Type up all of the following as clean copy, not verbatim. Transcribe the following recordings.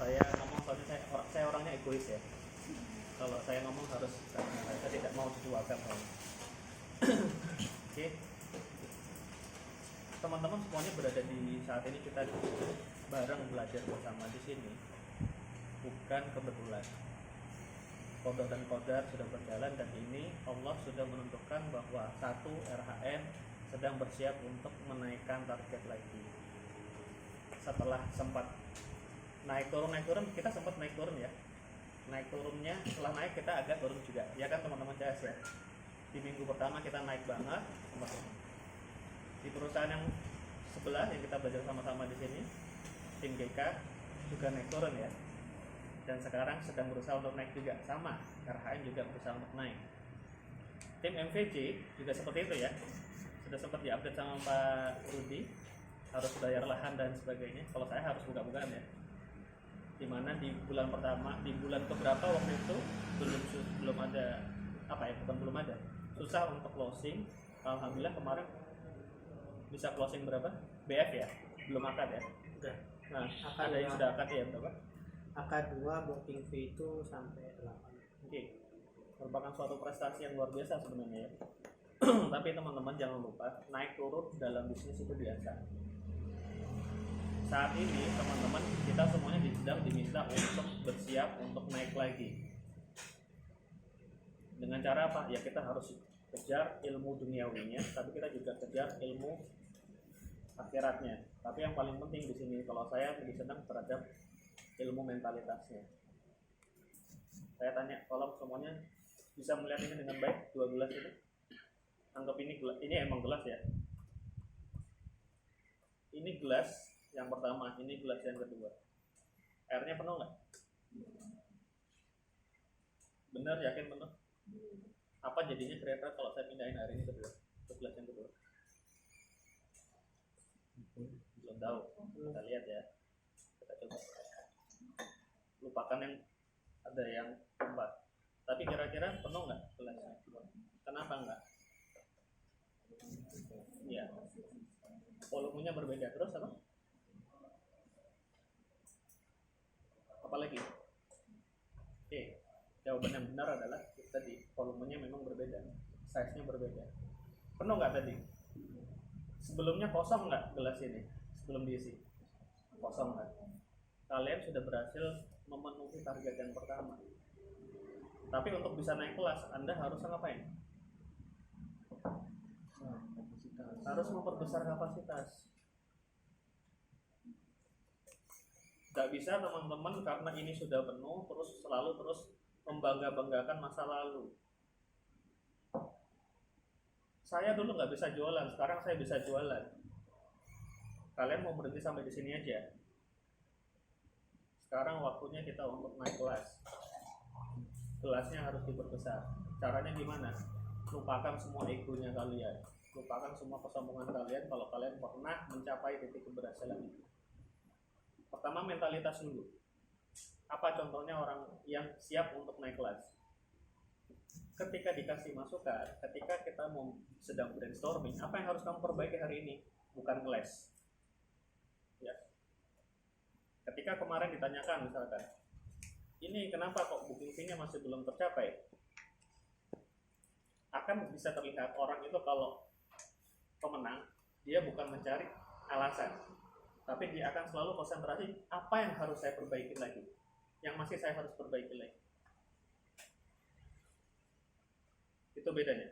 saya ngomong, soalnya saya orangnya egois ya. Kalau saya ngomong harus, saya tidak mau dijualkan. Oke, teman-teman semuanya berada di saat ini, kita bareng belajar bersama di sini bukan kebetulan. Qadar dan qadar sudah berjalan, dan ini Allah sudah menentukan bahwa satu RHM sedang bersiap untuk menaikkan target lagi. Setelah sempat naik turun, kita sempat naik turun ya. Naik turunnya, setelah naik kita agak turun juga, ya kan teman-teman CS ya. Di minggu pertama kita naik banget, di perusahaan yang sebelah yang kita belajar sama-sama di sini, tim GK juga naik turun ya. Dan sekarang sedang berusaha untuk naik juga, sama RHM juga berusaha untuk naik. Tim MVJ juga seperti itu ya, sudah sempat diupdate sama Pak Rudi, harus bayar lahan dan sebagainya. Kalau saya harus buka-bukaan ya, dimana di bulan pertama, di bulan keberapa waktu itu belum ada apa ya, bukan belum ada, susah untuk closing. Alhamdulillah kemarin bisa closing berapa? BF ya, belum akad ya. Nah, ada yang sudah akad ya, berapa? AK2 booking fee itu sampai 8. Oke, merupakan suatu prestasi yang luar biasa sebenarnya ya. Tapi teman-teman jangan lupa, naik turun dalam bisnis itu biasa. Saat ini teman-teman, kita semuanya sedang diminta untuk bersiap untuk naik lagi. Dengan cara apa? Ya kita harus kejar ilmu duniawinya, tapi kita juga kejar ilmu akhiratnya. Tapi yang paling penting di sini, kalau saya lebih senang terhadap ilmu mentalitasnya. Saya tanya, tolong semuanya bisa melihat ini dengan baik, 2 gelas ini. Anggap ini emang gelas ya. Ini gelas yang pertama, ini gelas yang kedua. Airnya penuh nggak? Benar, yakin penuh? Apa jadinya kira-kira kalau saya pindahin air ini ke gelas yang kedua? Belum tahu. Kita lihat ya. Kita coba. Lupakan yang ada yang tempat. Tapi kira-kira penuh nggak gelasnya? Kenapa nggak? Ya, volumenya berbeda. Terus apa? Apa lagi? Oke, jawaban yang benar adalah tadi volumenya memang berbeda, size-nya berbeda. Penuh nggak tadi? Sebelumnya kosong nggak gelas ini? Sebelum diisi kosong nggak? Kalian sudah berhasil memenuhi target yang pertama. Tapi untuk bisa naik kelas, Anda harus ngapain? Harus memperbesar kapasitas. Gak bisa teman-teman karena ini sudah penuh selalu membangga-banggakan masa lalu. Saya dulu nggak bisa jualan, sekarang saya bisa jualan. Kalian mau berhenti sampai di sini aja. Sekarang waktunya kita untuk naik kelas. Kelasnya harus diperbesar. Caranya gimana? Lupakan semua egonya kalian, lupakan semua kesombongan kalian kalau kalian pernah mencapai titik keberhasilan itu. Pertama, mentalitas dulu. Apa contohnya orang yang siap untuk naik kelas? Ketika dikasih masukan, ketika kita mau sedang brainstorming, apa yang harus kamu perbaiki hari ini? Bukan kelas. Ya. Ketika kemarin ditanyakan misalkan, ini kenapa kok booking fee-nya masih belum tercapai? Akan bisa terlihat orang itu kalau pemenang, dia bukan mencari alasan, tapi dia akan selalu konsentrasi apa yang harus saya perbaiki lagi, yang masih saya harus perbaiki lagi. Itu bedanya.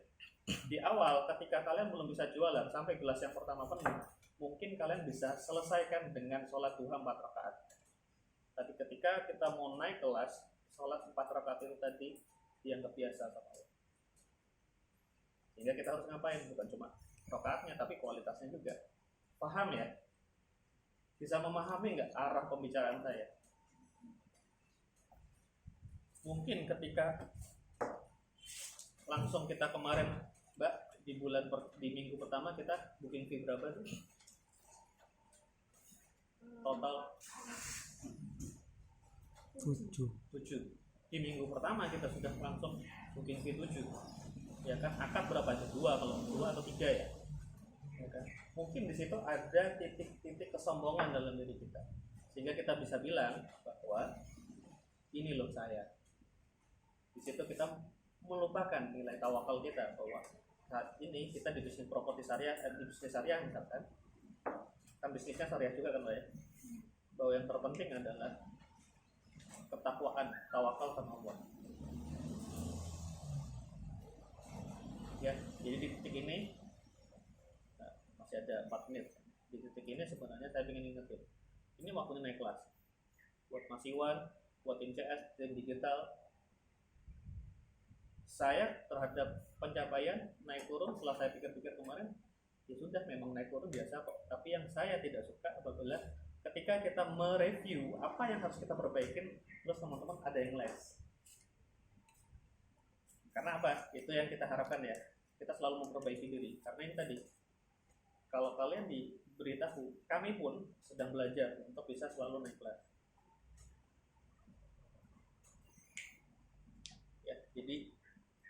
Di awal ketika kalian belum bisa jualan sampai gelas yang pertama penuh, mungkin kalian bisa selesaikan dengan sholat duha 4 rakaat. Tapi ketika kita mau naik kelas, sholat 4 rakaat itu tadi dianggap biasa sama Allah. Sehingga kita harus ngapain? Bukan cuma rakaatnya, tapi kualitasnya juga. Paham ya? Bisa memahami nggak arah pembicaraan saya? Mungkin ketika langsung kita kemarin, Mbak, di minggu pertama kita booking fee berapa sih? Total 7. Di minggu pertama kita sudah langsung booking fee 7. Ya kan, akad berapa aja? 2 kalau 2 atau 3 ya kan? Mungkin di situ ada titik-titik kesombongan dalam diri kita. sehingga kita bisa bilang bahwa ini loh saya. Di situ kita melupakan nilai tawakal kita, bahwa saat ini kita di bisnis properti syariah, di bisnis syariah misalkan, kan bisnisnya syariah juga kan Pak ya, bahwa yang terpenting adalah ketakwaan, tawakal sama Allah. Ya, jadi di titik ini masih ada 4 menit. Di titik ini sebenarnya saya ingin ingetin, ini waktunya naik kelas buat Mas Iwan, buat tim CS, tim digital. Saya terhadap pencapaian naik turun, setelah saya pikir-pikir kemarin, ya sudah, memang naik turun biasa kok. Tapi yang saya tidak suka apabila ketika kita mereview apa yang harus kita perbaikin, terus teman-teman ada yang les. Karena apa? Itu yang kita harapkan ya. Kita selalu memperbaiki diri. Karena ini tadi, kalau kalian diberitahu, kami pun sedang belajar untuk bisa selalu naik kelas. Ya, jadi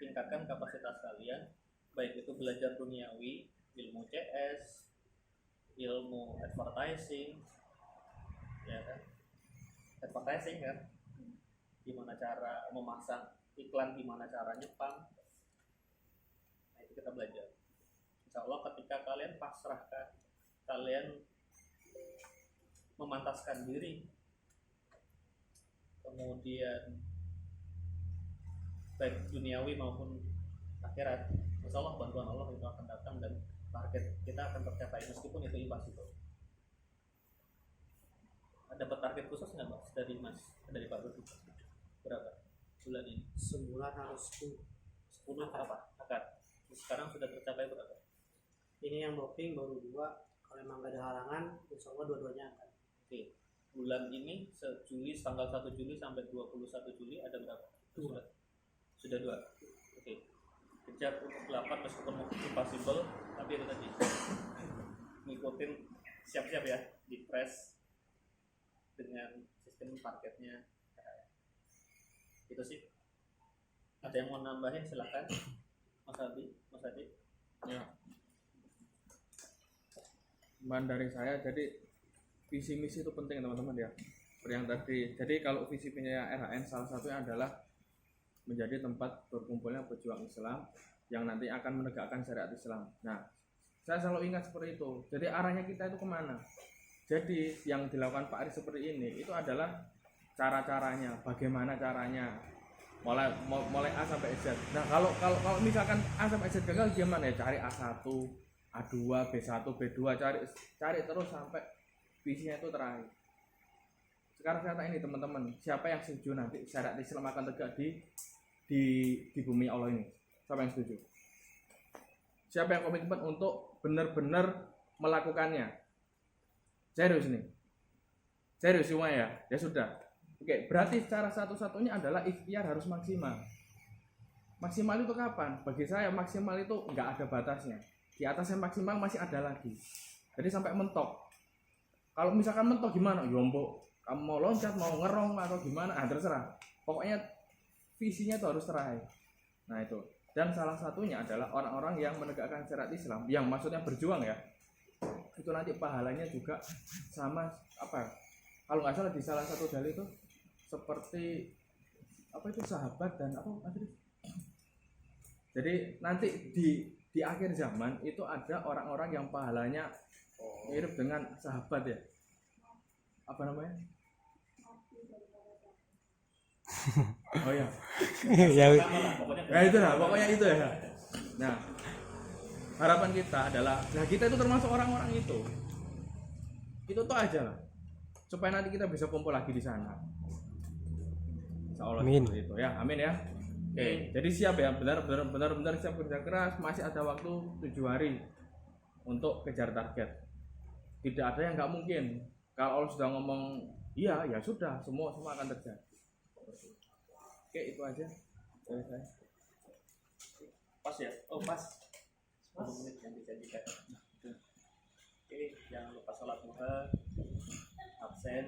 tingkatkan kapasitas kalian, baik itu belajar duniawi, ilmu CS, ilmu advertising, ya kan? Advertising kan, gimana cara memasang iklan, gimana cara nyepam. Nah, itu kita belajar. Insya Allah ketika kalian pasrahkan, kalian memantaskan diri, kemudian baik duniawi maupun akhirat, insya Allah bantuan Allah itu akan datang dan target kita akan tercapai meskipun itu impossible. Dapat target khusus nggak Mas dari Pak Rudi? Berapa bulan ini? Sebulan harus 10. 10 apa? Akad. Sekarang sudah tercapai berapa? Ini yang booking baru 2. Kalau emang nggak ada halangan, insya Allah dua-duanya akan. Oke. Bulan ini Juli, tanggal 1 Juli sampai 21 Juli ada berapa? 2. Sudah 2. Oke. Kejar untuk 8 meskipun impossible, tapi itu tadi ngikutin, siap-siap ya, di press dengan sistem targetnya. Itu sih. Ada yang mau nambahin silahkan, Mas Adi. Ya. Bahan dari saya, jadi visi misi itu penting teman-teman ya. Seperti yang tadi. Jadi kalau visi misinya RHN salah satunya adalah menjadi tempat berkumpulnya pejuang Islam yang nanti akan menegakkan syariat Islam. Nah, saya selalu ingat seperti itu. Jadi arahnya kita itu kemana? Jadi yang dilakukan Pak Aris seperti ini itu adalah cara-caranya, bagaimana caranya, mulai A sampai Z. Nah, kalau misalkan A sampai Z gagal gimana ya? Cari A1, A2, B1, B2, cari terus sampai visinya itu terakhir. Sekarang kata ini teman-teman, siapa yang setuju nanti syariat Islam akan tegak di bumi Allah ini? Siapa yang setuju? Siapa yang komitmen untuk benar-benar melakukannya? Serius nih? Serius semua ya? Ya sudah. Oke, berarti cara satu-satunya adalah ikhtiar harus maksimal. Maksimal itu kapan? Bagi saya maksimal itu nggak ada batasnya. Di atasnya maksimal masih ada lagi. Jadi sampai mentok. Kalau misalkan mentok gimana? Yombok. Kamu mau loncat, mau ngerong atau gimana? Terserah. Pokoknya visinya itu harus terakhir. Nah itu. Dan salah satunya adalah orang-orang yang menegakkan syariat Islam, yang maksudnya berjuang ya. Itu nanti pahalanya juga sama apa? Kalau nggak salah di salah satu dalil itu seperti apa itu sahabat dan apa tadi? Jadi nanti di akhir zaman itu ada orang-orang yang pahalanya mirip dengan sahabat ya. Apa namanya? Oh ya. Ya itu lah, pokoknya itu ya. Nah, harapan kita adalah, nah kita itu termasuk orang-orang itu. Itu tuh aja lah. Supaya nanti kita bisa kumpul lagi di sana. Insyaallah seperti itu ya. Amin ya. Oke, jadi siap ya, benar siap kerja keras, masih ada waktu 7 hari untuk kejar target. Tidak ada yang nggak mungkin. Kalau Allah sudah ngomong iya, ya sudah, semua akan terjadi. Oke, itu aja dari saya. Pas ya? Oh pas. 10 menit yang dijanjikan. Oke, jangan lupa sholat duha, absen.